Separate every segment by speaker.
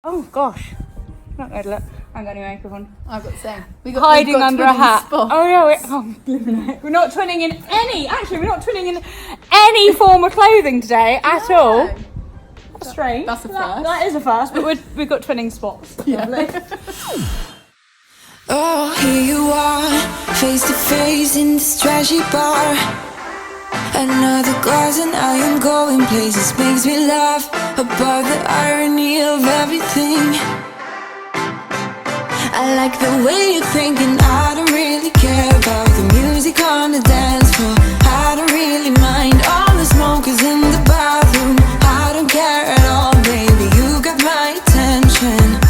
Speaker 1: Oh gosh, not going to look. I'm going to microphone.
Speaker 2: I've got the same.
Speaker 1: Hiding under a hat.
Speaker 2: Spot.
Speaker 1: Oh yeah, we're not twinning in any. Actually, we're not twinning in any form of clothing today at all. That's strange.
Speaker 2: That's a first.
Speaker 1: That is a first, but we've got twinning spots.
Speaker 2: Yeah.
Speaker 3: Oh, here you are, face to face in this trashy bar. Another glass and I am going places. Makes me laugh about the irony of everything. I like the way you're thinking. I don't really care about the music on the dance floor. I don't really mind all the smokers in the bathroom. I don't care at all, baby, you got my attention.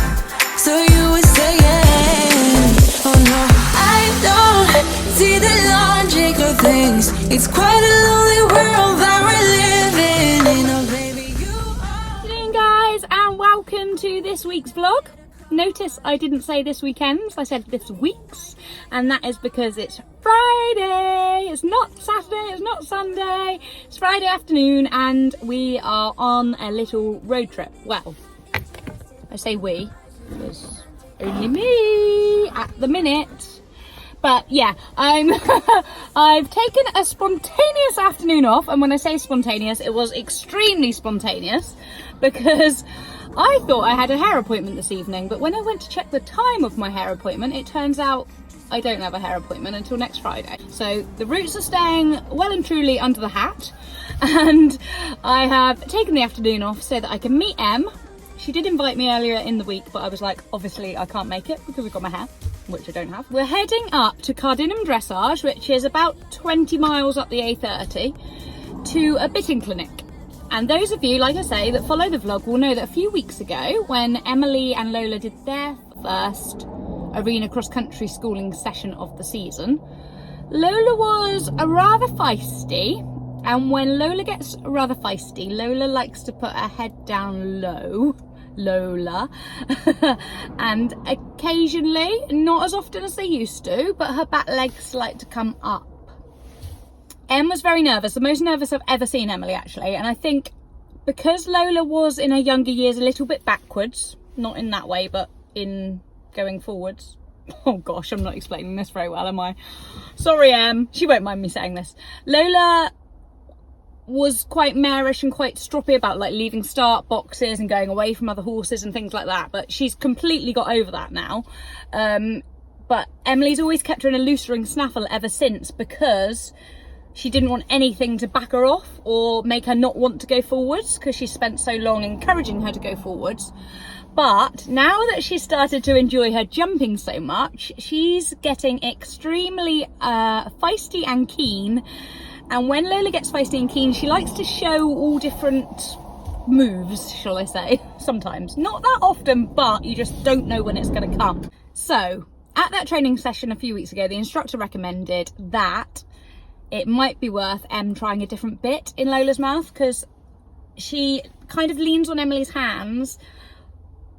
Speaker 3: So you were saying, oh no, I don't see the logic of things. It's quite a lonely world that we're living in. Oh baby, you are.
Speaker 1: Good evening, guys, and welcome to this week's vlog. Notice I didn't say this weekend's, I said this week's, and that is because it's Friday. It's not Saturday, it's not Sunday, it's Friday afternoon, and we are on a little road trip. Well, I say we, there's only me at the minute. But yeah, I've taken a spontaneous afternoon off, and when I say spontaneous, it was extremely spontaneous, because I thought I had a hair appointment this evening, but when I went to check the time of my hair appointment, it turns out I don't have a hair appointment until next Friday. So the roots are staying well and truly under the hat, and I have taken the afternoon off so that I can meet Em. She did invite me earlier in the week, but I was like, obviously I can't make it because we've got my hair, which I don't have. We're heading up to Cardinham Dressage, which is about 20 miles up the A30, to a bitting clinic. And those of you, like I say, that follow the vlog will know that a few weeks ago, when Emily and Lola did their first arena cross-country schooling session of the season, Lola was a rather feisty. And when Lola gets rather feisty, Lola likes to put her head down low. Lola. And occasionally, not as often as they used to, but her back legs like to come up. Em was very nervous, the most nervous I've ever seen Emily actually, and I think because Lola was in her younger years a little bit backwards, not in that way, but in going forwards. Oh gosh, I'm not explaining this very well, am I? Sorry Em, she won't mind me saying this. Lola was quite marish and quite stroppy about like leaving start boxes and going away from other horses and things like that, but she's completely got over that now. But Emily's always kept her in a loose-ring snaffle ever since, because she didn't want anything to back her off or make her not want to go forwards, because she spent so long encouraging her to go forwards. But now that she's started to enjoy her jumping so much, she's getting extremely feisty and keen. And when Lola gets feisty and keen, she likes to show all different moves, shall I say, sometimes. Not that often, but you just don't know when it's going to come. So at that training session a few weeks ago, the instructor recommended that it might be worth Em trying a different bit in Lola's mouth, because she kind of leans on Emily's hands,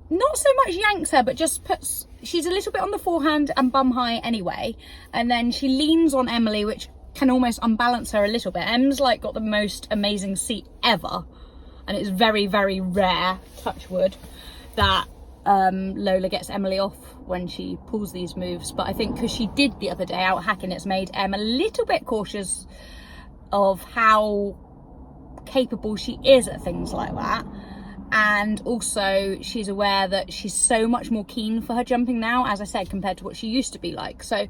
Speaker 1: not so much yanks her, but just puts, she's a little bit on the forehand and bum high anyway, and then she leans on Emily, which can almost unbalance her a little bit. Em's like got the most amazing seat ever, and it's very, very rare, touch wood, that Lola gets Emily off when she pulls these moves. But I think because she did the other day out hacking, it's made Em a little bit cautious of how capable she is at things like that. And also she's aware that she's so much more keen for her jumping now, as I said, compared to what she used to be like. So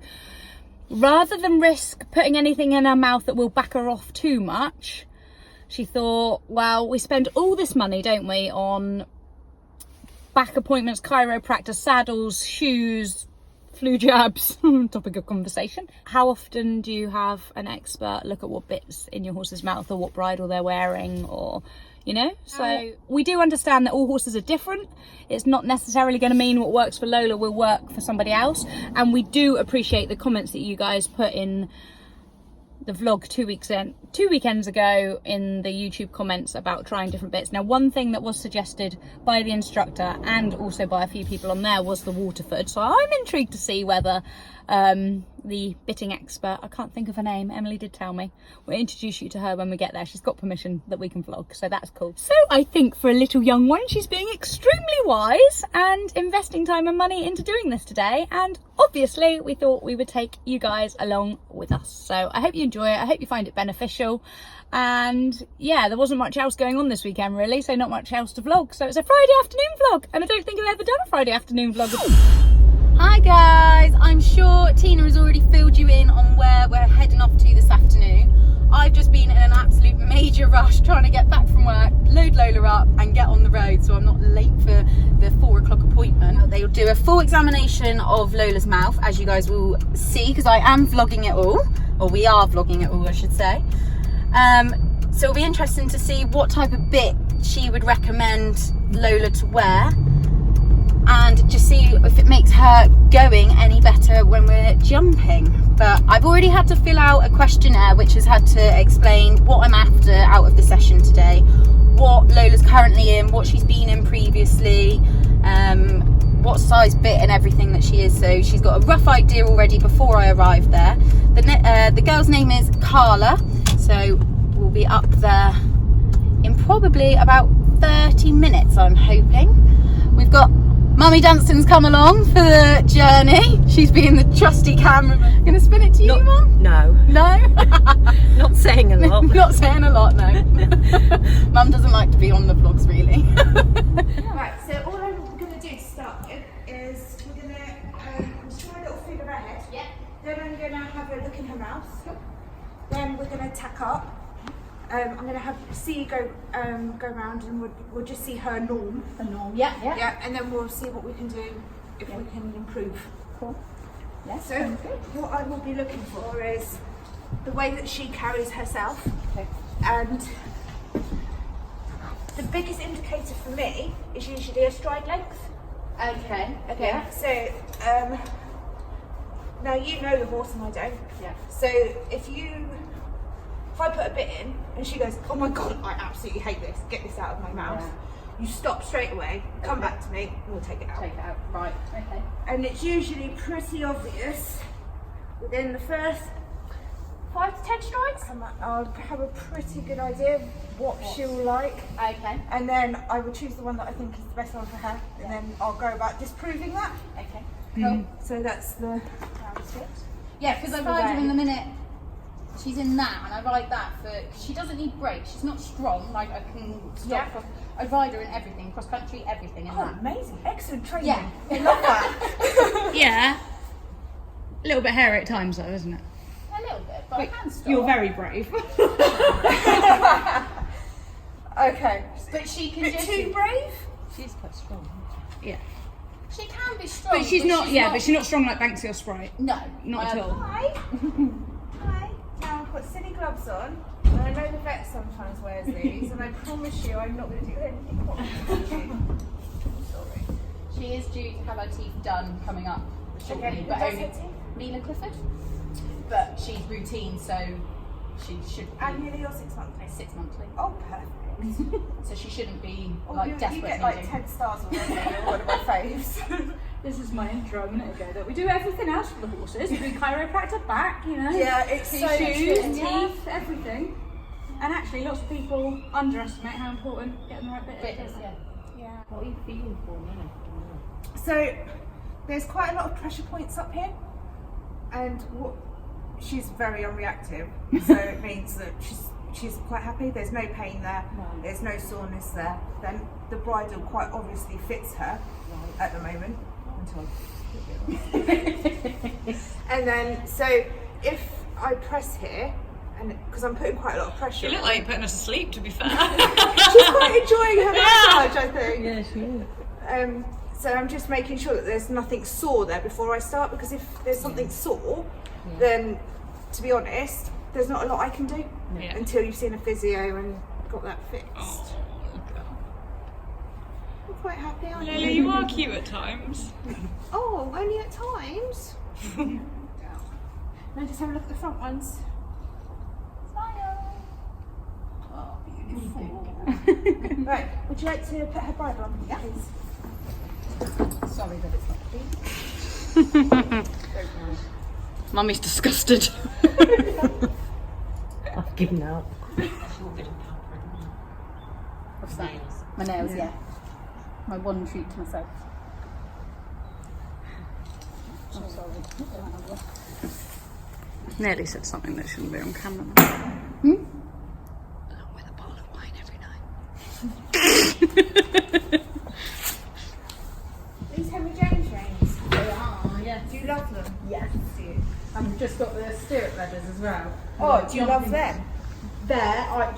Speaker 1: rather than risk putting anything in her mouth that will back her off too much, she thought, well, we spend all this money, don't we, on back appointments, chiropractor, saddles, shoes, flu jabs, topic of conversation. How often do you have an expert look at what bits in your horse's mouth or what bridle they're wearing, or, you know? So we do understand that all horses are different. It's not necessarily going to mean what works for Lola will work for somebody else. And we do appreciate the comments that you guys put in the vlog 2 2 weekends ago in the YouTube comments about trying different bits. Now, one thing that was suggested by the instructor and also by a few people on there was the Waterford. So I'm intrigued to see whether the bitting expert, I can't think of her name, Emily did tell me, we'll introduce you to her when we get there. She's got permission that we can vlog, so that's cool. So I think for a little young one, she's being extremely wise and investing time and money into doing this today. And obviously we thought we would take you guys along with us. So I hope you enjoy it. I hope you find it beneficial. And yeah, there wasn't much else going on this weekend really, so not much else to vlog. So it's a Friday afternoon vlog, and I don't think I've ever done a Friday afternoon vlog. Hi guys, I'm sure Tina has already filled you in on where we're heading off to this afternoon. I've just been in an absolute major rush trying to get back from work, load Lola up and get on the road so I'm not late for the 4 o'clock appointment. They'll do a full examination of Lola's mouth, as you guys will see, because I am vlogging it all, or we are vlogging it all I should say. So it'll be interesting to see what type of bit she would recommend Lola to wear, and just see if it makes her going any better when we're jumping. But I've already had to fill out a questionnaire which has had to explain what I'm after out of the session today, what Lola's currently in, what she's been in previously, what size bit and everything that she is. So she's got a rough idea already before I arrived there. The girl's name is Carla, so we'll be up there in probably about 30 minutes I'm hoping. We've got Mummy Dunstan's come along for the journey. She's being the trusty cameraman. Gonna spin it to you, Mum?
Speaker 2: No.
Speaker 1: No?
Speaker 2: Not saying a lot.
Speaker 1: Not saying a lot, no. Mum doesn't like to be on the vlogs, really.
Speaker 4: Right, so all I'm going to do to start with is we're going to try a little figure ahead.
Speaker 1: Yeah.
Speaker 4: Then I'm going to have a look in her mouth. Then we're going to tack up. I'm going to have see go round, and we'll just see her norm.
Speaker 1: The norm, yeah.
Speaker 4: Yeah, and then we'll see what we can do if we can improve.
Speaker 1: Cool. Yes,
Speaker 4: So what I will be looking for is the way that she carries herself.
Speaker 1: Okay.
Speaker 4: And the biggest indicator for me is usually a stride length.
Speaker 1: Okay.
Speaker 4: Okay. So now you know the horse and I don't.
Speaker 1: Yeah.
Speaker 4: So if I put a bit in and she goes, oh my god, I absolutely hate this, get this out of my mouth. You stop straight away, come back to me, and we'll take it out.
Speaker 1: Take it out. Right. Okay.
Speaker 4: And it's usually pretty obvious within the first 5 to 10 strikes. I'll have a pretty good idea of what she'll like.
Speaker 1: Okay.
Speaker 4: And then I will choose the one that I think is the best one for her, and then I'll go about disproving that.
Speaker 1: Okay.
Speaker 4: Cool. So that's the
Speaker 1: Yeah, because I ride her in the minute she's in that, and I ride that for. She doesn't need brakes. She's not strong. Like I can stop. I ride her in everything, cross country, everything in that.
Speaker 4: Amazing, excellent training.
Speaker 1: Yeah.
Speaker 4: I love that.
Speaker 1: Yeah. A little bit hairy at times, though, isn't it?
Speaker 5: A little bit, but I can stop.
Speaker 1: You're very brave.
Speaker 4: Okay.
Speaker 5: But she can
Speaker 4: Bit
Speaker 5: just.
Speaker 4: too brave?
Speaker 2: She's quite strong.
Speaker 1: Yeah.
Speaker 5: She can be strong.
Speaker 1: But she's not. Yeah, but she's not strong like Banksy or Sprite.
Speaker 5: No,
Speaker 1: Not at all.
Speaker 4: Hi. Hi. Now I've got silly gloves on, and I know the vet sometimes wears these, and I promise you I'm not going to do anything wrong to you. Sorry.
Speaker 5: She is due to have her teeth done coming up shortly,
Speaker 4: Okay,
Speaker 5: but
Speaker 4: who does
Speaker 5: only
Speaker 4: her teeth?
Speaker 5: Mila Clifford. But she's routine, so she should be
Speaker 4: Annually or 6 monthly?
Speaker 5: 6 monthly.
Speaker 4: Oh, perfect.
Speaker 5: So she shouldn't be
Speaker 4: Oh,
Speaker 5: like
Speaker 4: you
Speaker 5: desperate
Speaker 4: get like
Speaker 5: needing.
Speaker 4: 10 stars already. You're one of my faves.
Speaker 1: This is my intro a minute ago that we do everything else for the horses. We do chiropractor back, you know.
Speaker 4: Yeah, it's so
Speaker 1: shoes,
Speaker 4: true.
Speaker 1: teeth, everything. And actually, lots of people underestimate how important getting the right bit is.
Speaker 5: Yeah.
Speaker 4: Yeah.
Speaker 2: What are you feeling for now?
Speaker 4: So there's quite a lot of pressure points up here, and she's very unreactive. So it means that she's quite happy. There's no pain there.
Speaker 2: Right.
Speaker 4: There's no soreness there. Then the bridle quite obviously fits her at the moment. Until and then so if I press here, and because I'm putting quite a lot of pressure.
Speaker 1: You look like you're putting us to sleep, to be fair.
Speaker 4: She's quite enjoying her massage, I think.
Speaker 2: Yeah, she is.
Speaker 4: So I'm just making sure that there's nothing sore there before I start, because if there's something sore, then to be honest, there's not a lot I can do until you've seen a physio and got that fixed. I'm quite happy, aren't
Speaker 1: Lola,
Speaker 4: you?
Speaker 1: you are cute at times.
Speaker 4: Oh, only at times. Now just have a look at the front ones.
Speaker 5: Smile.
Speaker 4: Right, would you like to put her Bible on, please?
Speaker 5: Sorry that it's not clean.
Speaker 1: Mummy's disgusted.
Speaker 2: I've given up.
Speaker 5: What's that? My nails, yeah. My one treat to myself. I'm sorry.
Speaker 1: Nearly said something that shouldn't be on camera.
Speaker 5: Hmm?
Speaker 1: Along with a bowl of wine every night.
Speaker 4: These Henry James rings.
Speaker 5: They are, yes.
Speaker 4: Do you love them?
Speaker 5: Yes. I've just got the stirrup leathers as well.
Speaker 4: Oh, do you love them?
Speaker 5: Do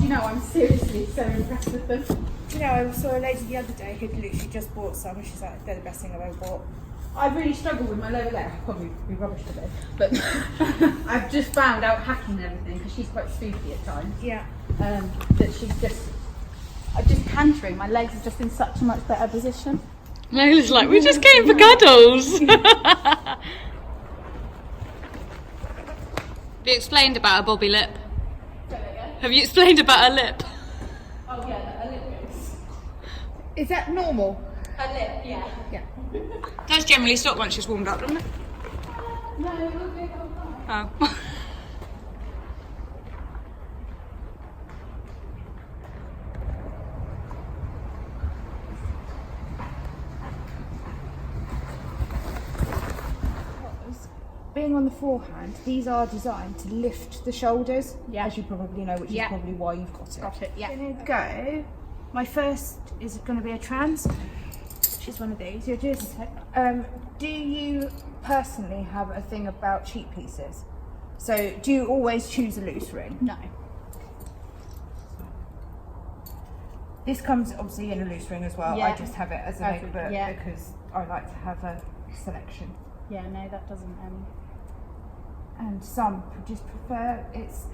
Speaker 5: you know, I'm seriously so impressed with them.
Speaker 4: Do you know, I saw a lady the other day who'd literally just bought some and she's like, they're the best thing I've ever bought.
Speaker 5: I really struggle with my lower leg. I'll probably be rubbish today, but I've just found out hacking everything because she's quite spooky at times.
Speaker 4: Yeah.
Speaker 5: That she's just cantering. My legs are just in such a much better position.
Speaker 1: Lola's like, we just came for cuddles. Have you explained about a bobby lip? Have you explained about a lip?
Speaker 5: Oh yeah, a lip goes.
Speaker 4: Is that normal?
Speaker 5: A lip, yeah.
Speaker 4: Yeah.
Speaker 1: Does generally stop once she's warmed up, doesn't it?
Speaker 5: No, it will be
Speaker 1: Oh.
Speaker 4: Being on the forehand, these are designed to lift the shoulders,
Speaker 5: Yeah.
Speaker 4: as you probably know, which
Speaker 5: Yeah.
Speaker 4: is probably why you've got it.
Speaker 5: Got it, yeah.
Speaker 4: I'm gonna go. My first is going to be a trans, which is one of these. You're just. Do you personally have a thing about cheap pieces? So, do you always choose a loose ring?
Speaker 5: No.
Speaker 4: This comes obviously in a loose ring as well.
Speaker 5: Yeah.
Speaker 4: I just have it as a
Speaker 5: As a-
Speaker 4: notebook
Speaker 5: yeah.
Speaker 4: because I like to have a selection.
Speaker 5: Yeah, no, that doesn't.
Speaker 4: And some just prefer it's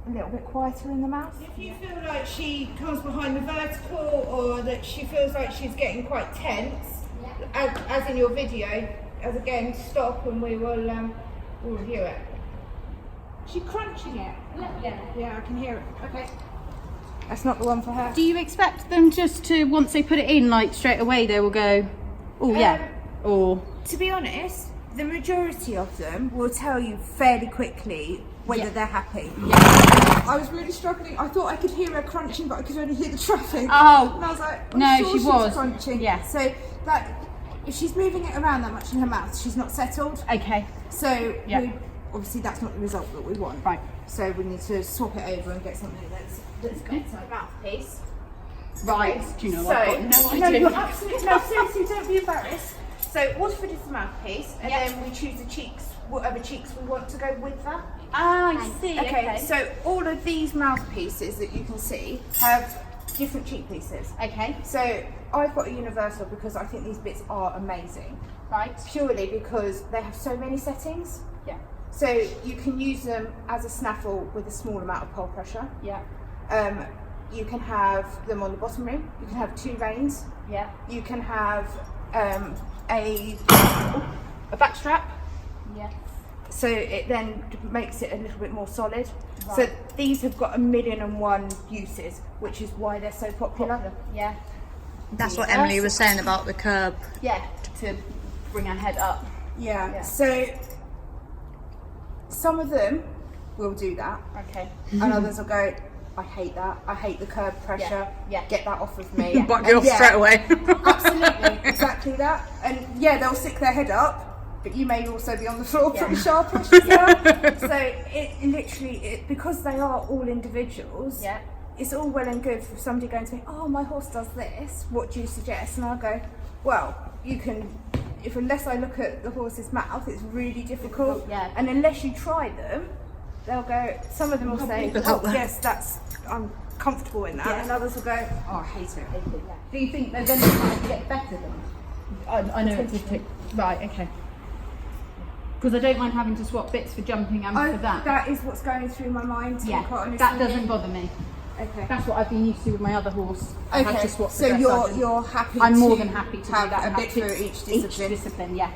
Speaker 4: a little bit quieter in the mouth. If you feel like she comes behind the vertical or that she feels like she's getting quite tense, as in your video, as again, stop and we'll review it. Is she crunching it? Yeah, I can hear it. Okay. That's not the one for her.
Speaker 5: Do you expect them just to, once they put it in, like straight away, they will go, oh yeah, or?
Speaker 4: To be honest, the majority of them will tell you fairly quickly whether
Speaker 5: Yeah.
Speaker 4: they're happy.
Speaker 5: Yeah.
Speaker 4: I was really struggling. I thought I could hear her crunching, but I could only hear the traffic.
Speaker 5: Oh.
Speaker 4: And I was like, I'm
Speaker 5: No,
Speaker 4: sure
Speaker 5: she
Speaker 4: she's
Speaker 5: was.
Speaker 4: crunching.
Speaker 5: Yeah.
Speaker 4: So that if she's moving it around that much in her mouth, she's not settled.
Speaker 5: Okay.
Speaker 4: So
Speaker 5: Yeah.
Speaker 4: we, obviously that's not the result that we want.
Speaker 5: Right.
Speaker 4: So we need to swap it over and get something that's got a mouthpiece.
Speaker 5: Right. Do you know
Speaker 4: So,
Speaker 5: I've got no
Speaker 4: no,
Speaker 5: idea.
Speaker 4: you're absolutely, no, seriously, don't be embarrassed. So Waterford is the mouthpiece, and
Speaker 5: Yeah.
Speaker 4: then we choose the cheeks, whatever cheeks we want to go with that.
Speaker 5: Ah, I see.
Speaker 4: Okay, so all of these mouthpieces that you can see have different cheek pieces.
Speaker 5: Okay.
Speaker 4: So I've got a universal because I think these bits are amazing,
Speaker 5: Right.
Speaker 4: purely because they have so many settings.
Speaker 5: Yeah.
Speaker 4: So you can use them as a snaffle with a small amount of pole pressure.
Speaker 5: Yeah.
Speaker 4: You can have them on the bottom ring. You can have 2 reins.
Speaker 5: Yeah.
Speaker 4: You can have a
Speaker 5: back strap. Yeah.
Speaker 4: so it then makes it a little bit more solid.
Speaker 5: Right.
Speaker 4: So these have got 1,000,001 uses, which is why they're so popular.
Speaker 5: Yeah.
Speaker 1: That's what Emily was saying about the curb.
Speaker 5: Yeah. To bring her head up.
Speaker 4: Yeah.
Speaker 5: Yeah.
Speaker 4: So some of them will do that,
Speaker 5: Okay.
Speaker 4: and others will go, I hate that. I hate the curb pressure.
Speaker 5: Yeah.
Speaker 4: Get that off of me.
Speaker 1: Bite me off
Speaker 4: Yeah.
Speaker 1: straight away.
Speaker 4: Absolutely, exactly that. And yeah, they'll stick their head up, but you may also be on the floor pretty sharpish as well. So it literally, because they are all individuals,
Speaker 5: Yeah.
Speaker 4: it's all well and good for somebody going to me, oh, my horse does this, what do you suggest? And I'll go, well, you can, if unless I look at the horse's mouth, it's really difficult.
Speaker 5: Yeah.
Speaker 4: And unless you try them, they'll go, some of them will say, oh, yes, I'm comfortable in that.
Speaker 5: Yeah.
Speaker 4: And others will go, oh, I hate it.
Speaker 5: Do you think they're going to get better then? I know it's a tick. Right, okay. Because I don't mind having to swap bits for jumping and for that.
Speaker 4: That is what's going through my mind. to be
Speaker 5: Yeah,
Speaker 4: quite honest
Speaker 5: that
Speaker 4: with you.
Speaker 5: doesn't bother me.
Speaker 4: Okay.
Speaker 5: That's what I've been used to with my other horse. I've had
Speaker 4: Okay.
Speaker 5: to swap
Speaker 4: So
Speaker 5: the dressage.
Speaker 4: you're happy.
Speaker 5: I'm more
Speaker 4: to
Speaker 5: than happy to do
Speaker 4: have
Speaker 5: that.
Speaker 4: a
Speaker 5: and
Speaker 4: bit
Speaker 5: have
Speaker 4: for
Speaker 5: tips
Speaker 4: each discipline.
Speaker 5: Each discipline, yeah.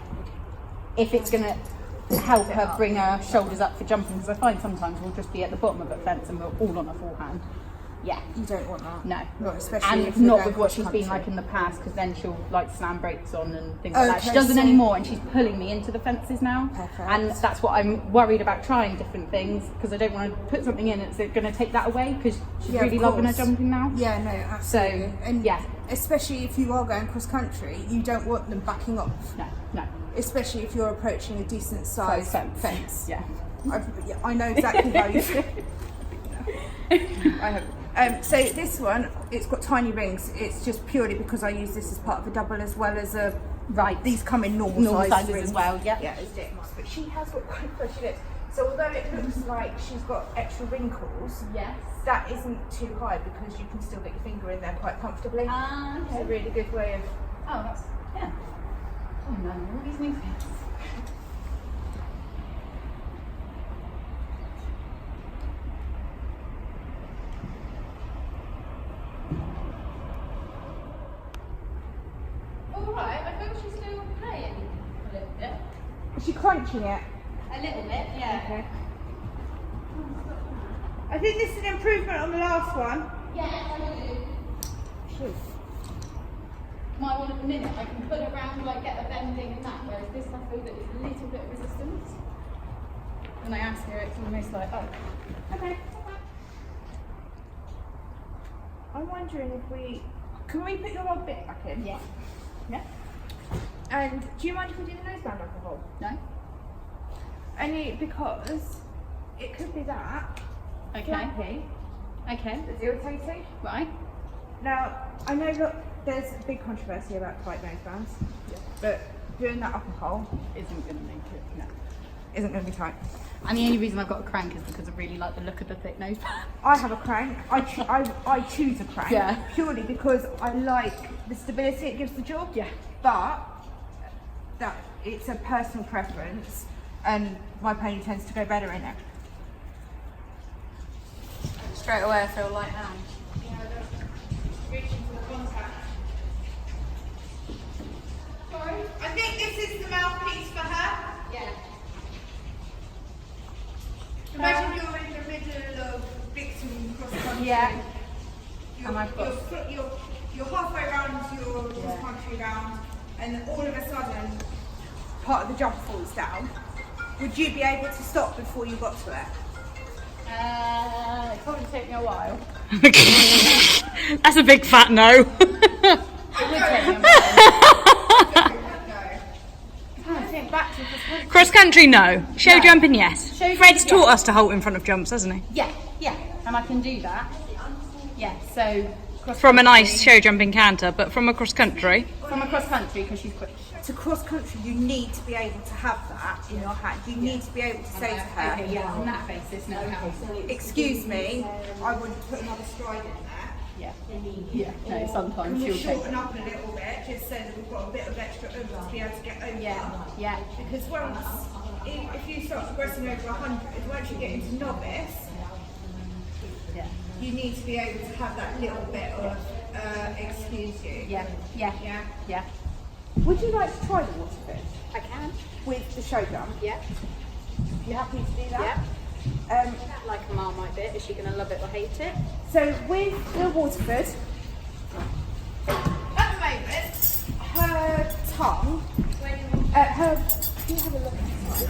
Speaker 5: If it's going to help her bring her shoulders up for jumping, because I find sometimes we'll just be at the bottom of a fence and we're all on a forehand. Yeah.
Speaker 4: You don't want that.
Speaker 5: No.
Speaker 4: Not especially if
Speaker 5: And
Speaker 4: you're
Speaker 5: not
Speaker 4: going
Speaker 5: with what she's
Speaker 4: cross-country.
Speaker 5: been like in the past, because then she'll like slam brakes on and things like that. She
Speaker 4: Okay,
Speaker 5: doesn't
Speaker 4: so-
Speaker 5: anymore, and she's pulling me into the fences now.
Speaker 4: Perfect.
Speaker 5: And that's what I'm worried about, trying different things, because I don't want to put something in that's going to take that away, because she's
Speaker 4: Yeah, of
Speaker 5: really loving her
Speaker 4: course.
Speaker 5: jumping now.
Speaker 4: Yeah, no, absolutely.
Speaker 5: So,
Speaker 4: And
Speaker 5: yeah.
Speaker 4: especially if you are going cross country, you don't want them backing off.
Speaker 5: No.
Speaker 4: Especially if you're approaching a decent sized fence.
Speaker 5: Yeah.
Speaker 4: I know exactly how you feel. I have. So this one, it's got tiny rings. It's just purely because I use this as part of a double as well as a.
Speaker 5: Right.
Speaker 4: These come in normal
Speaker 5: Sizes
Speaker 4: rings
Speaker 5: as well. Yeah.
Speaker 4: Yeah, it's it must. But she has got quite fresh lips. So although it looks like she's got extra wrinkles,
Speaker 5: Yes.
Speaker 4: that isn't too high because you can still get your finger in there quite comfortably. It's a really good way of.
Speaker 5: Oh, that's yeah. Oh no, all these new things. All right, I think she's still playing a little bit.
Speaker 4: Is she crunching it?
Speaker 5: A little bit, yeah.
Speaker 4: Okay. I think this is an improvement on the last one.
Speaker 5: Yes, I do.
Speaker 4: Shoot.
Speaker 5: My one at the minute, I can pull around, like get a bending and that, whereas this I feel that it's a little bit of resistance. When I ask her, it's almost like, oh, okay.
Speaker 4: I'm wondering if we can we put your old bit back in?
Speaker 5: Yeah. Yeah.
Speaker 4: And do you mind if we do the noseband alcohol?
Speaker 5: No?
Speaker 4: Only because it could be that.
Speaker 5: Okay.
Speaker 4: Flappy,
Speaker 5: Okay.
Speaker 4: that's irritating.
Speaker 5: Right.
Speaker 4: Now, I know that there's a big controversy about tight nosebands, but doing that alcohol
Speaker 5: Isn't going to make it, no.
Speaker 4: isn't going to be tight.
Speaker 5: And the only reason I've got a crank is because I really like the look of the thick noseband.
Speaker 4: I have a crank. I choose a crank
Speaker 5: Yeah.
Speaker 4: purely because I like the stability it gives the jaw.
Speaker 5: Yeah.
Speaker 4: But that it's a personal preference, and my pony tends to go better in it.
Speaker 5: Straight away I feel light hand.
Speaker 4: Reaching for the contact. Sorry. I think this is the mouthpiece for her.
Speaker 5: Yeah.
Speaker 4: Imagine you're in the middle of victim cross country.
Speaker 5: Yeah.
Speaker 4: You're,
Speaker 5: And I've got-
Speaker 4: you're halfway around your cross country round, and all of a sudden, part of the jump falls down. Would you be able to stop before you got to it?
Speaker 5: It'd probably take me a while.
Speaker 1: That's a big fat no.
Speaker 5: It would take me a while.
Speaker 4: I think back to the
Speaker 1: Cross country, no. Show jumping, yes.
Speaker 5: Show
Speaker 1: Fred's
Speaker 5: jumping,
Speaker 1: taught us to halt in front of jumps, hasn't he?
Speaker 5: Yeah, yeah. And I can do that. Yeah, so cross
Speaker 1: From a nice show jumping canter, but from a cross country.
Speaker 5: from a cross country because she's quick.
Speaker 4: to cross country, you need to be able to have that in your hand. You need to be able to say to her,
Speaker 5: Okay, yeah, on that basis, no.
Speaker 4: "Excuse me, I would put another stride in there.
Speaker 5: Yeah. Yeah. No, sometimes
Speaker 4: Can we
Speaker 5: she'll take
Speaker 4: shorten
Speaker 5: it.
Speaker 4: up a little bit just so that we've got a bit of extra oomph to be able to get over?"
Speaker 5: Yeah. Yeah.
Speaker 4: Because once, if you start progressing over 100, once you get into novice,
Speaker 5: Yeah.
Speaker 4: you need to be able to have that little bit of excuse you.
Speaker 5: Yeah. Yeah.
Speaker 4: Yeah.
Speaker 5: Yeah.
Speaker 4: Would you like to try the water fish
Speaker 5: I can.
Speaker 4: with the show jump?
Speaker 5: Yeah.
Speaker 4: You happy to do that?
Speaker 5: Yeah. Like a Marmite bit. Is she going to love it or hate it?
Speaker 4: So with the Waterford, at the moment, her tongue, her, can you have a look inside?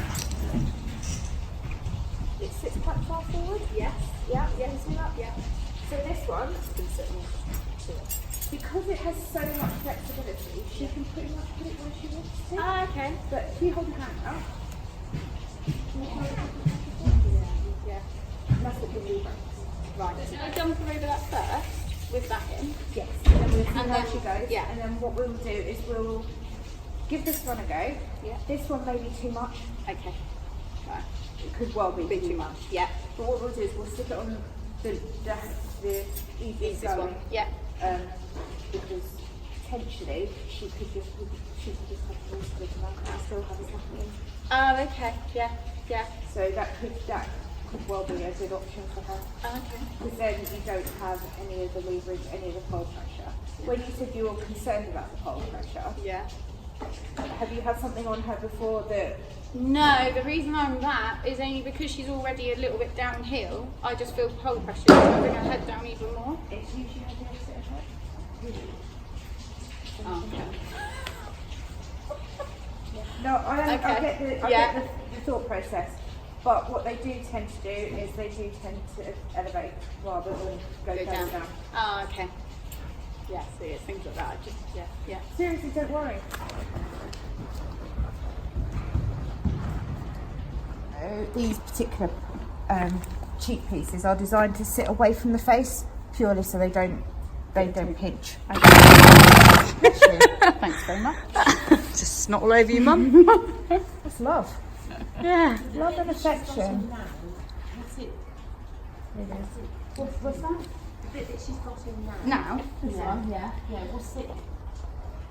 Speaker 4: It sits quite far forward.
Speaker 5: Yes.
Speaker 4: Yeah, you can see that?
Speaker 5: Yeah.
Speaker 4: So this one, because it has so much flexibility, she can pretty much put it where she wants to.
Speaker 5: Ah, okay.
Speaker 4: But if you hold your hand out,
Speaker 5: Yeah.
Speaker 4: that's what the wheel breaks.
Speaker 5: Right. So I jump her over that first with that in.
Speaker 4: Yes. And then we'll see
Speaker 5: And
Speaker 4: how
Speaker 5: then-
Speaker 4: she goes.
Speaker 5: yeah.
Speaker 4: And then what we'll do is we'll give this one a go.
Speaker 5: Yeah.
Speaker 4: This one may be too much.
Speaker 5: Okay. Right.
Speaker 4: It could well be
Speaker 5: Bit too much. Yeah.
Speaker 4: But what we'll do is we'll stick it on the easiest
Speaker 5: This
Speaker 4: going.
Speaker 5: one. Yeah.
Speaker 4: Because potentially she could just have a little bit of that and still have a happening.
Speaker 5: Oh, okay. Yeah. Yeah.
Speaker 4: So that could well be a good option for her.
Speaker 5: Oh, okay.
Speaker 4: Because then you don't have any of the leverage, any of the pole pressure. When you said you were concerned about the pole pressure,
Speaker 5: Yeah.
Speaker 4: Have you had something on her before that?
Speaker 5: No, the reason I'm that is only because she's already a little bit downhill. I just feel pole pressure, so I bring her head down even more.
Speaker 4: It's usually had the opposite effect.
Speaker 5: Oh, okay.
Speaker 4: No, I
Speaker 5: Okay.
Speaker 4: get the thought process, but what they do tend to do is they do tend to elevate rather than go down.
Speaker 5: Oh, okay. Yeah, see, it's things like that. Just, yeah.
Speaker 4: Seriously, don't worry. These particular cheek pieces are designed to sit away from the face purely so they don't pinch.
Speaker 5: Thanks very much.
Speaker 1: Just not all over you, Mum.
Speaker 4: That's love.
Speaker 1: Yeah.
Speaker 4: Love and affection.
Speaker 2: What's it?
Speaker 5: What's that?
Speaker 2: The bit that she's got in now.
Speaker 5: Now? This one, yeah.
Speaker 2: Yeah, what's it?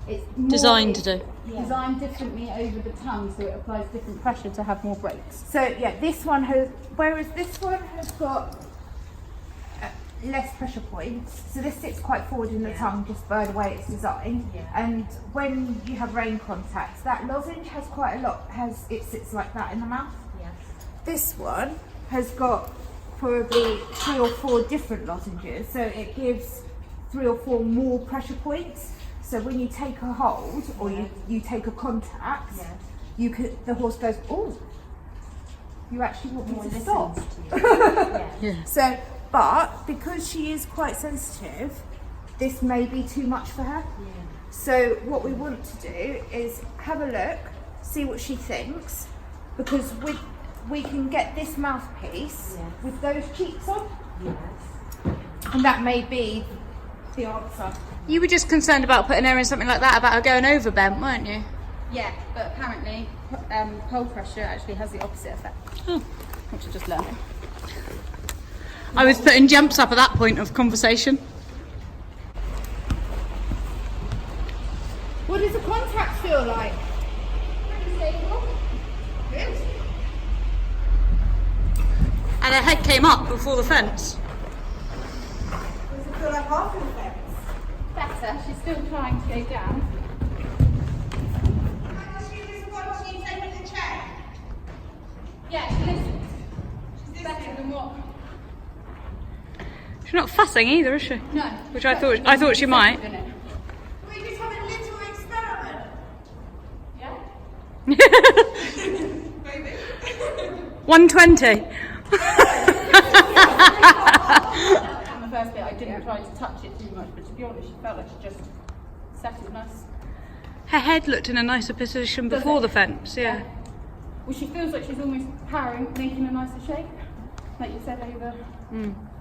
Speaker 5: It's more,
Speaker 1: Designed to do.
Speaker 5: Designed differently over the tongue, so it applies different pressure to have more breaks.
Speaker 4: So yeah, this one has, whereas this one has got less pressure points. So this sits quite forward in the tongue just by the way it's designed.
Speaker 2: Yeah.
Speaker 4: And when you have Rein contacts, that lozenge has quite a lot, it sits like that in the mouth.
Speaker 2: Yes.
Speaker 4: This one has got probably 3 or 4 different lozenges, so it gives 3 or 4 more pressure points. So when you take a hold or you take a contact, the horse goes, oh, you actually want me to stop.
Speaker 1: Yeah.
Speaker 4: So, but because she is quite sensitive, this may be too much for her. So what we want to do is have a look, see what she thinks, because we can get this mouthpiece with those cheeks on, and that may be the answer.
Speaker 1: You were just concerned about putting her in something like that, about her going over bent, weren't you?
Speaker 5: Yeah, but apparently pole pressure actually has the opposite effect.
Speaker 1: Oh.
Speaker 5: Which I just learned.
Speaker 1: I was putting jumps up at that point of conversation.
Speaker 4: What does a contact feel like?
Speaker 5: Pretty stable.
Speaker 4: Good.
Speaker 1: And her head came up before the fence.
Speaker 4: Does it feel like half of the fence?
Speaker 5: Better. She's still trying to go down.
Speaker 4: How does she respond to you taking the chair?
Speaker 5: Yeah, she listens. She's better than what?
Speaker 1: She's not fussing either, is she?
Speaker 5: No.
Speaker 1: Which I thought she might.
Speaker 5: Isn't it?
Speaker 4: We just have a little experiment.
Speaker 5: Yeah.
Speaker 1: 120.
Speaker 5: On the first bit, I didn't try to touch it too much, but to be honest, she felt like she just settled nice.
Speaker 1: Her head looked in a nicer position
Speaker 5: Does
Speaker 1: before
Speaker 5: it?
Speaker 1: the fence, yeah.
Speaker 5: Well, she feels like she's almost powering, making a nicer shape, like you said over.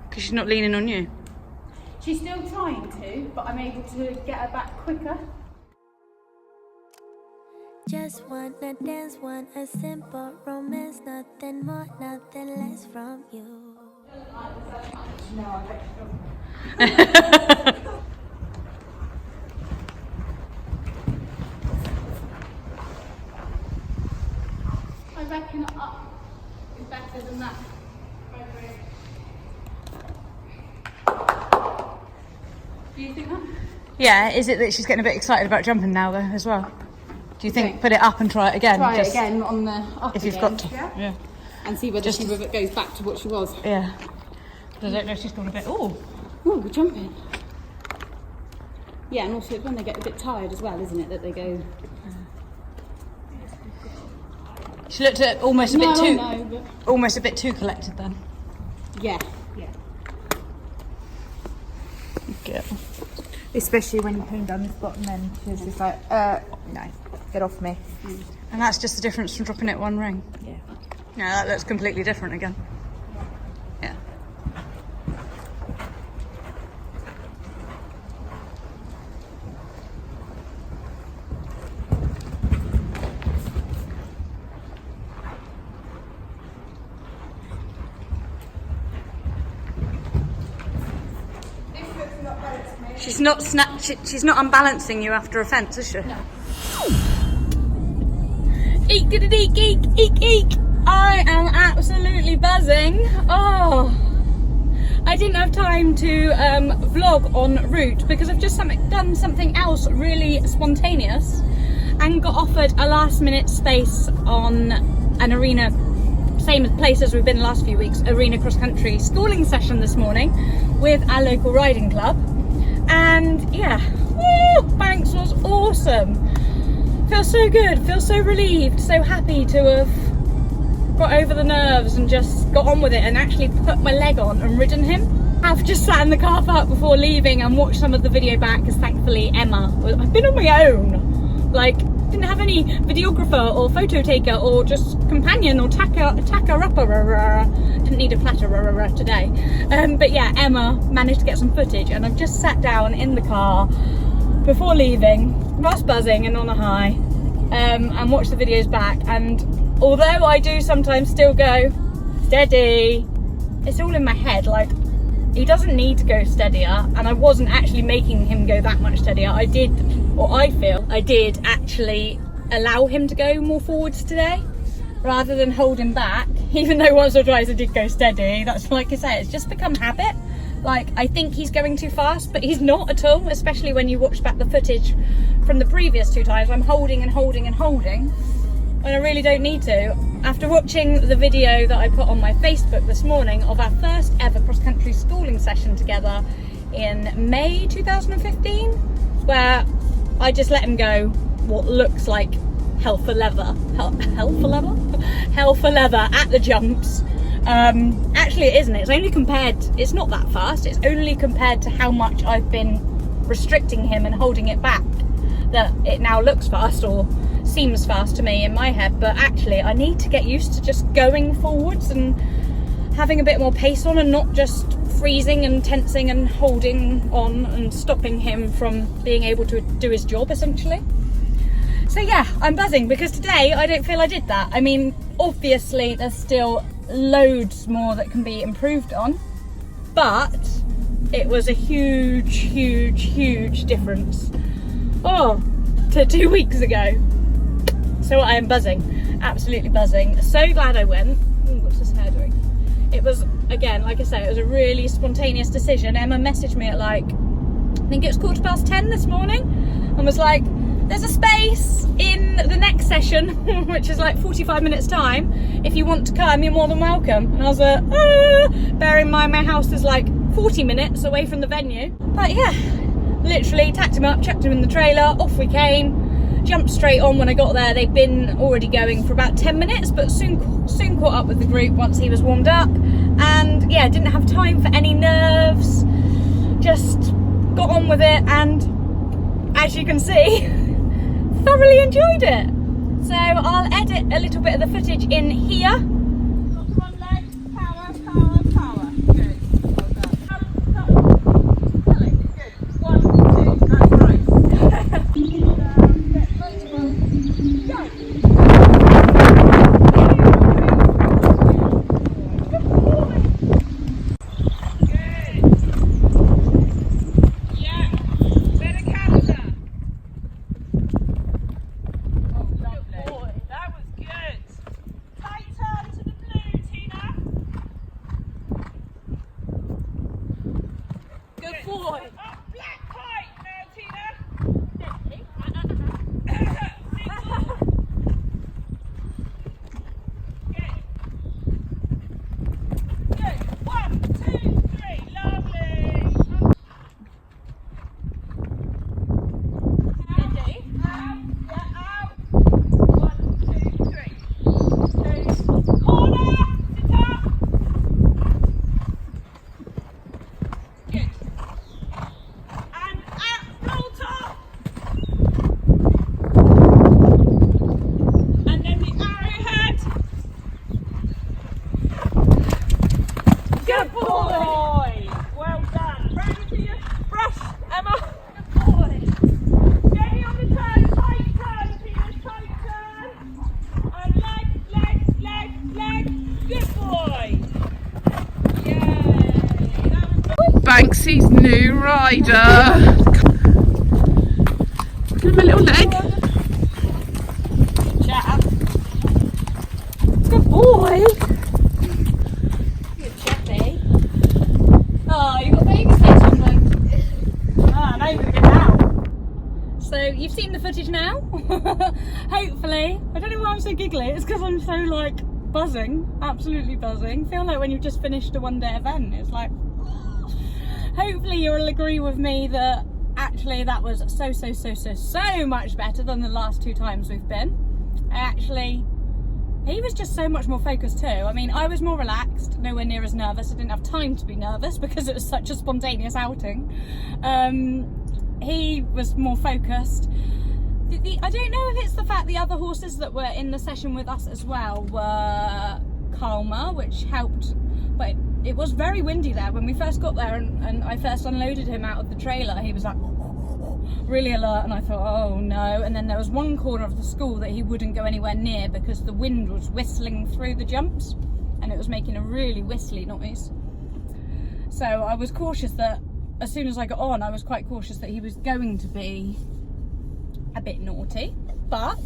Speaker 1: Because she's not leaning on you.
Speaker 5: She's still trying to, but I'm able to get her back quicker.
Speaker 3: Just wanna dance, want a simple romance, nothing more, nothing less from you.
Speaker 5: I reckon up is better than that. Do you think that?
Speaker 1: Yeah, is it that she's getting a bit excited about jumping now though as well? Do you think put it up and try it again?
Speaker 5: Try
Speaker 1: just
Speaker 5: it again on the up
Speaker 1: if you've
Speaker 5: again,
Speaker 1: got to. Yeah.
Speaker 5: and see whether she goes back to what she was.
Speaker 1: Yeah. I don't know if she's gone a bit. Oh.
Speaker 5: Oh, we're jumping. Yeah, and also when they get a bit tired as well, isn't it, that they go.
Speaker 1: She looked at almost a bit
Speaker 5: No,
Speaker 1: too,
Speaker 5: I know, but
Speaker 1: almost a bit too collected then.
Speaker 5: yeah.
Speaker 1: Yeah.
Speaker 4: Especially when you put down this bottom end, she's just like, no, get off me.
Speaker 1: And that's just the difference from dropping it one ring.
Speaker 4: Yeah.
Speaker 1: Yeah, that looks completely different again. Yeah. She's not she's not unbalancing you after a fence, is she?
Speaker 5: No.
Speaker 1: Eek, did eek, eek, eek, eek. I am absolutely buzzing. Oh, I didn't have time to vlog en route because I've just done something else really spontaneous. and got offered a last minute space on an arena, same place as we've been the last few weeks, arena cross country schooling session this morning with our local riding club. And yeah, woo, Banks was awesome. Feels so good, feels so relieved, so happy to have got over the nerves and just got on with it and actually put my leg on and ridden him. I've just sat in the car park before leaving and watched some of the video back because thankfully I've been on my own, like didn't have any videographer or photo taker or just companion or tacker didn't need a platter today, but yeah, Emma managed to get some footage and I've just sat down in the car before leaving whilst buzzing and on a high, and watched the videos back. And although I do sometimes still go steady, it's all in my head, like he doesn't need to go steadier, and I wasn't actually making him go that much steadier. I feel I did actually allow him to go more forwards today rather than hold him back, even though once or twice I did go steady. That's, like I say, it's just become habit. Like, I think he's going too fast, but he's not at all, especially when you watch back the footage from the previous 2 times. I'm holding and holding and holding when I really don't need to. After watching the video that I put on my Facebook this morning of our first ever cross-country schooling session together in May 2015, where I just let him go what looks like hell for leather at the jumps. Actually it isn't, it's not that fast, it's only compared to how much I've been restricting him and holding it back that it now looks fast or seems fast to me in my head. But actually I need to get used to just going forwards and having a bit more pace on and not just freezing and tensing and holding on and stopping him from being able to do his job essentially. So yeah, I'm buzzing because today I don't feel I did that. I mean, obviously there's still loads more that can be improved on, but it was a huge difference to 2 weeks ago. So I am buzzing, absolutely buzzing. So glad I went. Ooh, what's this hair doing? It was, again, like I say, it was a really spontaneous decision. Emma messaged me at like, I think it was 10:15 this morning, and was like, there's a space in the next session, which is like 45 minutes time. If you want to come, you're more than welcome. And I was like, bearing in mind my house is like 40 minutes away from the venue. But yeah, literally tacked him up, chucked him in the trailer, off we came, jumped straight on when I got there. They'd been already going for about 10 minutes, but soon caught up with the group once he was warmed up. And yeah, didn't have time for any nerves, just got on with it, and as you can see, thoroughly enjoyed it. So I'll edit a little bit of the footage in here.
Speaker 2: One leg, power. Good. Well done. Good. 1, 2, that's right.
Speaker 6: Banksy's new rider. Look at my little leg.
Speaker 1: Good boy. Good chappy. Oh, you got baby face on then. Ah, now you're gonna get out. So you've seen the footage now. hopefully, I don't know why I'm so giggly, it's because I'm so like buzzing, absolutely buzzing. Feel like when you've just finished a one-day event, it's like, hopefully you'll agree with me that actually that was so much better than the last 2 times we've been. He was just so much more focused too. I mean, I was more relaxed, nowhere near as nervous. I didn't have time to be nervous because it was such a spontaneous outing. He was more focused. I don't know if it's the fact the other horses that were in the session with us as well were calmer, which helped, but it was very windy there. When we first got there and I first unloaded him out of the trailer, he was like really alert, and I thought, oh no. And then there was one corner of the school that he wouldn't go anywhere near because the wind was whistling through the jumps and it was making a really whistly noise. So I was cautious that as soon as I got on, I was quite cautious that he was going to be a bit naughty, but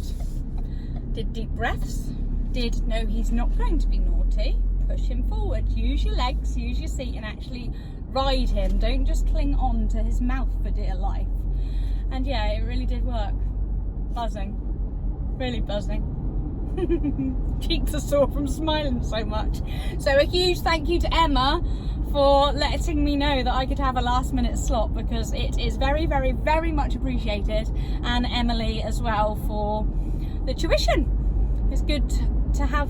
Speaker 1: did deep breaths, did know he's not going to be naughty, push him forward, use your legs, use your seat and actually ride him. Don't just cling on to his mouth for dear life. And yeah, it really did work. Buzzing, really buzzing. Cheeks are sore from smiling so much. So a huge thank you to Emma for letting me know that I could have a last minute slot, because it is very much appreciated, and Emily as well for the tuition. It's good to have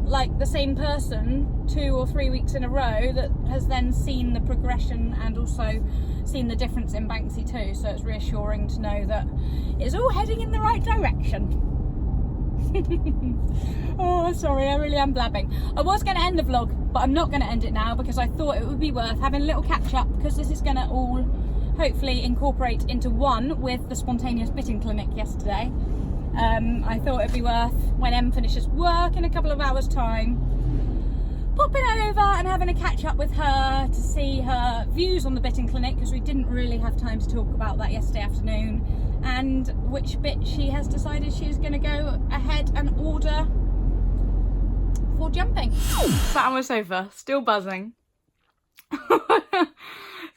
Speaker 1: like the same person 2 or 3 weeks in a row that has then seen the progression and also seen the difference in Banksy too, so it's reassuring to know that it's all heading in the right direction. Oh, sorry, I really am blabbing. I was going to end the vlog, but I'm not going to end it now because I thought it would be worth having a little catch up, because this is going to all hopefully incorporate into one with the spontaneous bitting clinic yesterday. I thought it'd be worth, when Em finishes work in a couple of hours time, popping over and having a catch up with her to see her views on the bitting clinic, because we didn't really have time to talk about that yesterday afternoon, and which bit she has decided she's going to go ahead and order for jumping. Sat on my sofa, still buzzing.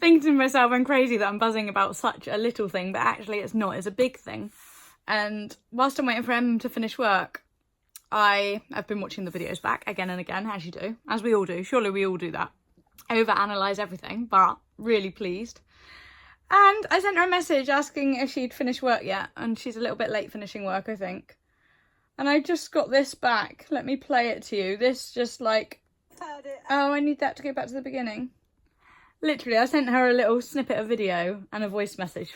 Speaker 1: Thinking to myself, I'm crazy that I'm buzzing about such a little thing, but actually it's not, it's a big thing. And whilst I'm waiting for Em to finish work, I have been watching the videos back again and again, as you do, as we all do. Surely we all do that. Overanalyze everything, but really pleased. And I sent her a message asking if she'd finished work yet, and she's a little bit late finishing work, I think. And I just got this back. Let me play it to you. This just like, oh, I need that to go back to the beginning. Literally, I sent her a little snippet of video and a voice message,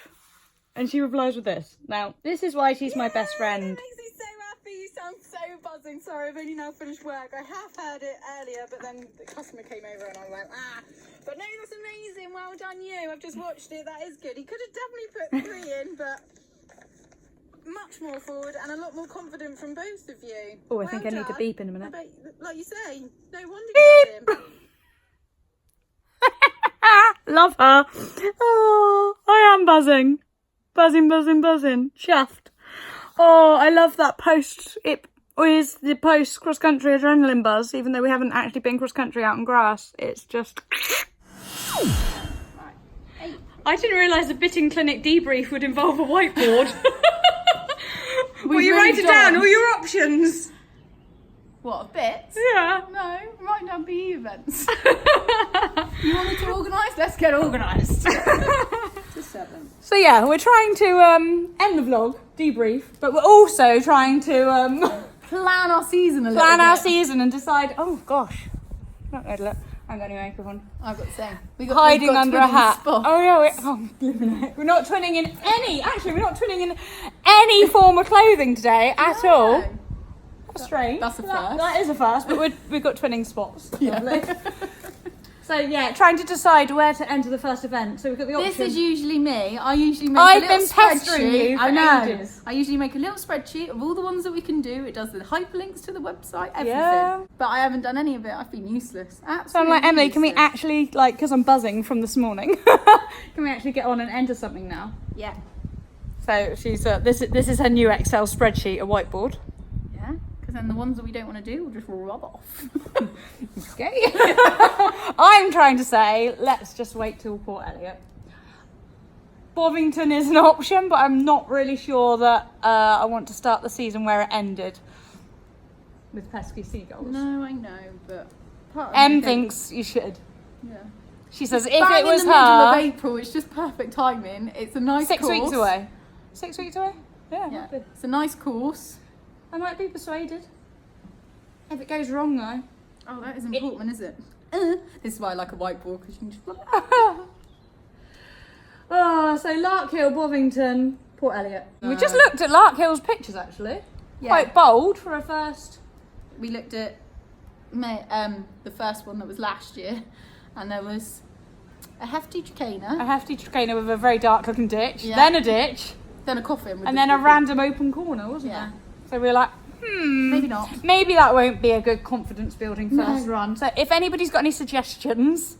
Speaker 1: and she replies with this. Now, this is why she's my best friend.
Speaker 5: It makes me so happy. You sound so buzzing. Sorry, I've only now finished work. I have heard it earlier, but then the customer came over and I went, ah. But no, that's amazing. Well done you. I've just watched it. That is good. He could have definitely put 3 in, but much more forward and a lot more confident from both of you.
Speaker 1: Oh, I think I need to beep in a minute.
Speaker 5: Bet, like you say, no wonder you love him.
Speaker 1: Love her. Oh, I am buzzing. Buzzing. Chuffed. Oh, I love that post. It is the post cross-country adrenaline buzz, even though we haven't actually been cross-country out on grass. It's just... I didn't realise the bitting clinic debrief would involve a whiteboard. Will you write it down, all your options?
Speaker 5: What, bits?
Speaker 1: Yeah.
Speaker 5: No, write down PE events. You want me to organise? Let's get organised. To 7.
Speaker 1: So yeah, we're trying to end the vlog, debrief, but we're also trying to
Speaker 5: Plan our season a little
Speaker 1: plan
Speaker 5: bit.
Speaker 1: our season and decide, oh gosh, not going to look. I haven't got any makeup on.
Speaker 5: I've got the same.
Speaker 1: Hiding under a hat.
Speaker 5: Spot.
Speaker 1: Oh yeah, we're not twinning in any, actually we're not twinning in any form of clothing today at all. That's strange.
Speaker 5: That's a first.
Speaker 1: That is a first, but we've got twinning spots.
Speaker 5: Yeah.
Speaker 1: Lovely. So yeah, trying to decide where to enter the first event. So we've got the option.
Speaker 5: This is usually me. I usually make
Speaker 1: I've
Speaker 5: a little
Speaker 1: been pestering
Speaker 5: spreadsheet.
Speaker 1: you for
Speaker 5: I know.
Speaker 1: ages.
Speaker 5: I usually make a little spreadsheet of all the ones that we can do. It does the hyperlinks to the website, everything.
Speaker 1: Yeah.
Speaker 5: But I haven't done any of it. I've been useless. Absolutely.
Speaker 1: So I'm like, Emily, can we
Speaker 5: useless.
Speaker 1: actually, like, because I'm buzzing from this morning, can we actually get on and enter something now?
Speaker 5: Yeah.
Speaker 1: So she's this is her new Excel spreadsheet, a whiteboard.
Speaker 5: Yeah. Because then the ones that we don't want to do will just rub off.
Speaker 1: Okay. I'm trying to say, let's just wait till Port Elliot. Bovington is an option, but I'm not really sure that I want to start the season where it ended with pesky seagulls.
Speaker 5: No, I know, but
Speaker 1: Em thinks you should.
Speaker 5: Yeah.
Speaker 1: She says if
Speaker 5: Bang
Speaker 1: it was
Speaker 5: in the middle of
Speaker 1: her,
Speaker 5: April, it's just perfect timing. It's a nice
Speaker 1: 6
Speaker 5: course.
Speaker 1: weeks away. 6 weeks away? Yeah.
Speaker 5: Yeah, it's a nice course.
Speaker 1: I might be persuaded. If it goes wrong though.
Speaker 5: Oh, that is important, is it? This is why I like a whiteboard, because you can just...
Speaker 1: Oh, so Larkhill, Bovington, Port Elliot. We just looked at Larkhill's pictures actually.
Speaker 5: Yeah.
Speaker 1: Quite bold for a first.
Speaker 5: We looked at the first one that was last year, and there was a hefty chicaner,
Speaker 1: A hefty chicaner with a very dark looking ditch,
Speaker 5: Yeah.
Speaker 1: then a ditch,
Speaker 5: then a coffin, with
Speaker 1: and
Speaker 5: the
Speaker 1: then a
Speaker 5: coffin.
Speaker 1: random open corner, wasn't
Speaker 5: Yeah.
Speaker 1: there? So we were like,
Speaker 5: Maybe not.
Speaker 1: maybe that won't be a good confidence building first
Speaker 5: No.
Speaker 1: run. So if anybody's got any suggestions,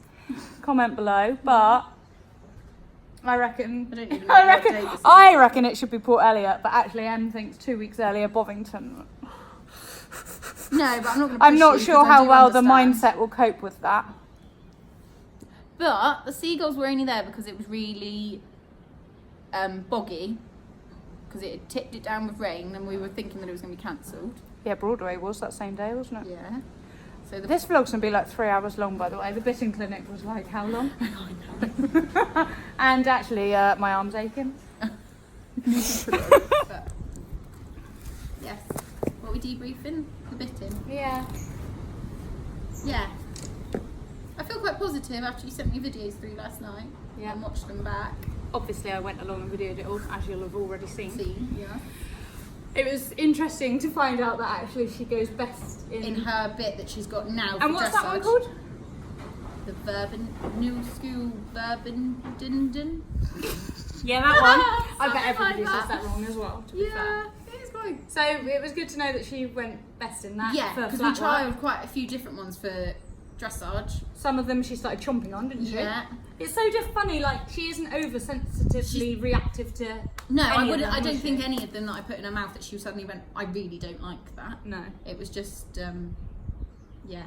Speaker 1: comment below. But I reckon,
Speaker 5: I don't even know what date this is.
Speaker 1: I reckon it should be Port Elliot. But actually, Em thinks 2 weeks earlier Bovington.
Speaker 5: No, but I'm not going to.
Speaker 1: I'm not sure how well the mindset will cope with that.
Speaker 5: But the seagulls were only there because it was really boggy, because it had tipped it down with rain, and we were thinking that it was going to be cancelled.
Speaker 1: Yeah, Broadway was that same day, wasn't it?
Speaker 5: Yeah. So the
Speaker 1: This vlog's gonna be like 3 hours long, by the way. The bitting clinic was like how long? And actually, my arm's aching.
Speaker 5: but, yes. What we debriefing? The bitting.
Speaker 1: Yeah.
Speaker 5: Yeah. I feel quite positive after you sent me videos through last night.
Speaker 1: Yeah.
Speaker 5: And watched them back.
Speaker 1: Obviously, I went along and videoed it all, as you'll have already seen.
Speaker 5: Yeah.
Speaker 1: It was interesting to find out that actually she goes best
Speaker 5: In her bit that she's got now.
Speaker 1: And
Speaker 5: for
Speaker 1: what's that one
Speaker 5: dressage.
Speaker 1: called?
Speaker 5: The New School Verbin Dindin.
Speaker 1: Yeah, that one. I bet
Speaker 5: Something
Speaker 1: everybody
Speaker 5: like
Speaker 1: says that wrong as well, to be fair.
Speaker 5: Yeah, it is quite.
Speaker 1: So it was good to know that she went best in that.
Speaker 5: Yeah,
Speaker 1: for
Speaker 5: because
Speaker 1: flat
Speaker 5: we tried quite a few different ones for dressage.
Speaker 1: Some of them she started chomping on, didn't she?
Speaker 5: Yeah.
Speaker 1: It's so just funny, like she isn't oversensitively reactive to.
Speaker 5: No, I
Speaker 1: any of
Speaker 5: wouldn't.
Speaker 1: them,
Speaker 5: I don't
Speaker 1: was
Speaker 5: think
Speaker 1: she?
Speaker 5: any of them that I put in her mouth that she suddenly went, I really don't like that.
Speaker 1: No.
Speaker 5: It was just, yeah.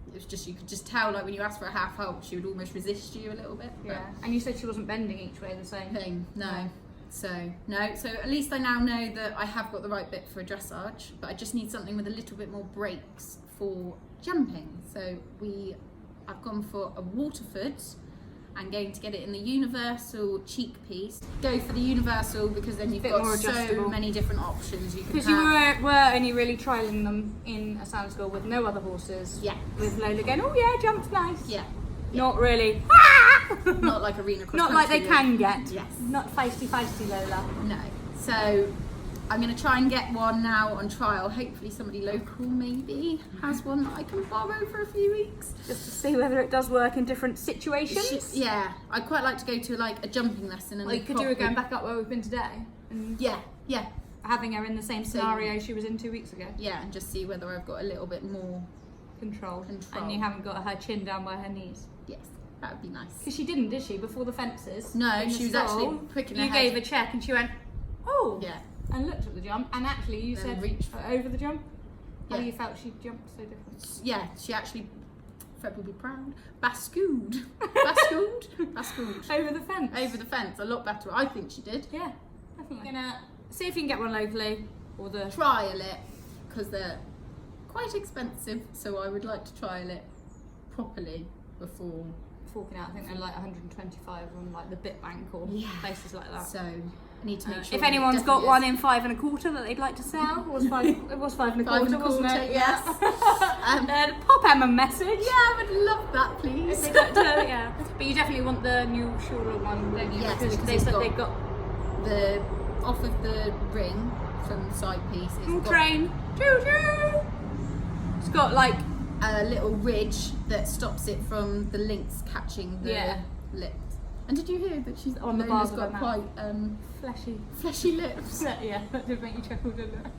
Speaker 5: It was just, you could just tell, like when you asked for a half help, she would almost resist you a little bit. but-
Speaker 1: Yeah. And you said she wasn't bending each way the same.
Speaker 5: Thing. No. So at least I now know that I have got the right bit for a dressage, but I just need something with a little bit more breaks for jumping. So I've gone for a Waterford. I'm going to get it in the universal cheek piece. Go for the universal because then you've
Speaker 1: Bit
Speaker 5: got
Speaker 1: more
Speaker 5: so
Speaker 1: adjustable.
Speaker 5: many different options you can
Speaker 1: Because you
Speaker 5: have.
Speaker 1: were only really trialling them in a sound school with no other horses.
Speaker 5: Yeah.
Speaker 1: With Lola going, oh yeah, jump's nice.
Speaker 5: Yeah.
Speaker 1: Not really.
Speaker 5: Not like arena cross
Speaker 1: Not like they
Speaker 5: country.
Speaker 1: can get.
Speaker 5: Yes.
Speaker 1: Not feisty Lola.
Speaker 5: No. So I'm going to try and get one now on trial. Hopefully somebody local maybe has one that I can borrow for a few weeks.
Speaker 1: Just to see whether it does work in different situations.
Speaker 5: Yeah, I'd quite like to go to like a jumping lesson. And
Speaker 1: Well, you could do it going back up where we've been today. And
Speaker 5: Yeah,
Speaker 1: having her in the same scenario she was in 2 weeks ago.
Speaker 5: yeah, and just see whether I've got a little bit more.
Speaker 1: Control.
Speaker 5: Control.
Speaker 1: And you haven't got her chin down by her knees.
Speaker 5: Yes, that would be nice.
Speaker 1: Because she didn't, did she, before the fences?
Speaker 5: No,
Speaker 1: in the
Speaker 5: she was
Speaker 1: stall,
Speaker 5: actually pricking her
Speaker 1: You
Speaker 5: head.
Speaker 1: gave a check and she went, oh.
Speaker 5: Yeah,
Speaker 1: And looked at the jump, and actually you
Speaker 5: Then
Speaker 1: said
Speaker 5: reached
Speaker 1: over the jump. How
Speaker 5: Yeah.
Speaker 1: you felt she jumped so different.
Speaker 5: yeah, she actually. Fred will be proud. Bascooed.
Speaker 1: Over the fence.
Speaker 5: Over the fence, a lot better. I think she did.
Speaker 1: Yeah, definitely. Gonna see if you can get one locally, or the.
Speaker 5: Trial it because they're quite expensive, so I would like to trial it properly before.
Speaker 1: Forking out, I think they're like 125 on like the Bit Bank or
Speaker 5: Yeah.
Speaker 1: places like that.
Speaker 5: So I need to make sure.
Speaker 1: If
Speaker 5: that it
Speaker 1: anyone's got
Speaker 5: definitely
Speaker 1: one
Speaker 5: is.
Speaker 1: in 5 1/4 that they'd like to sell, it was 5 and a
Speaker 5: Five and
Speaker 1: quarter,
Speaker 5: a
Speaker 1: wasn't
Speaker 5: quarter,
Speaker 1: it?
Speaker 5: yes.
Speaker 1: Pop Em a message.
Speaker 5: Yeah, I would love that,
Speaker 1: If
Speaker 5: please.
Speaker 1: they'd like to, yeah. But you definitely want the new Shura one, don't you?
Speaker 5: Yes,
Speaker 1: because
Speaker 5: because
Speaker 1: they
Speaker 5: it's
Speaker 1: said
Speaker 5: got-
Speaker 1: they've got
Speaker 5: The off of the ring from the side piece, it's got
Speaker 1: train. Choo choo. It's got like
Speaker 5: a little ridge that stops it from the links catching the
Speaker 1: Yeah.
Speaker 5: lips. And did you hear that she's
Speaker 1: On the
Speaker 5: Lola's
Speaker 1: bars of
Speaker 5: got
Speaker 1: her
Speaker 5: quite
Speaker 1: fleshy.
Speaker 5: fleshy lips?
Speaker 1: Yeah, that did make you chuckle, didn't it?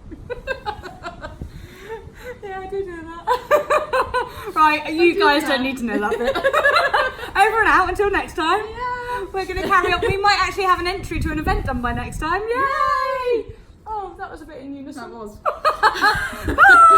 Speaker 1: Yeah, I did hear that. Right, you guys don't need to know that bit. Over and out until next time. Yeah. We're going to carry on. We might actually have an entry to an event done by next time. Yay! Oh, that was a bit in unison.
Speaker 5: That was.
Speaker 1: Bye!